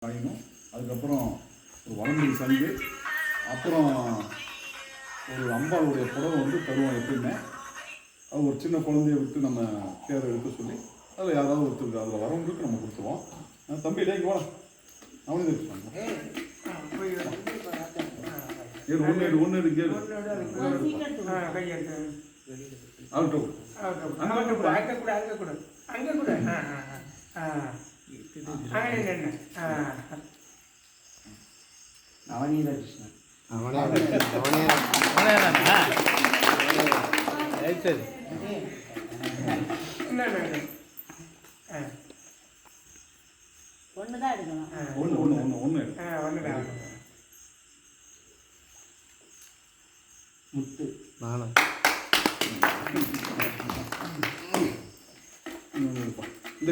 காயணும். அதுக்கப்புறம் ஒரு வளம்புரி சங்கு, அப்புறம் ஒரு அம்பாளுடைய புடவை வந்து தருவோம் எப்பயுமே. அது ஒரு சின்ன குழந்தைய விட்டு நம்ம பேரை எடுக்க சொல்லி அதில் யாராவது ஒருத்தருக்கு அதில் வரவங்களுக்கு நம்ம கொடுத்துருவோம். தம்பி இல்லை இங்கே வா, அவனே எடுத்துப்பாங்க. ஏழு ஒன்று எடு ஒன்று எடு கேளு ஆகட்டும். நவநீத கிருஷ்ணன் ஒண்ணுதான் எடுக்கணும். ஒன்று முத்து நானும் எடுப்பான். இந்த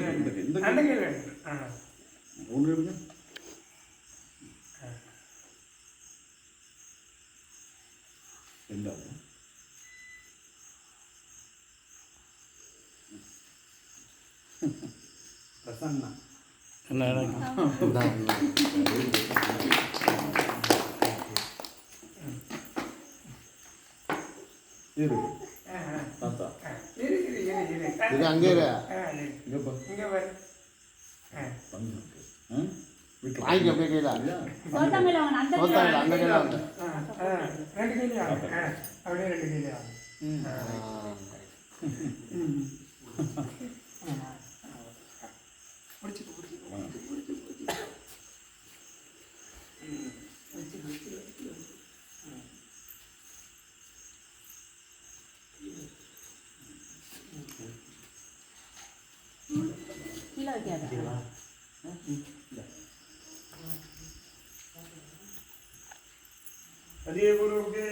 ஒன்று எடுங்க. ரெண்டாவது பிரசன்னா தாத்தா இது அங்கே வாங்கி அப்படியே கையில சோத்தாமையில அவன் அந்த சோத்தாங்க அந்த கையில வந்து கீழே வைக்காத. हरे गुरु के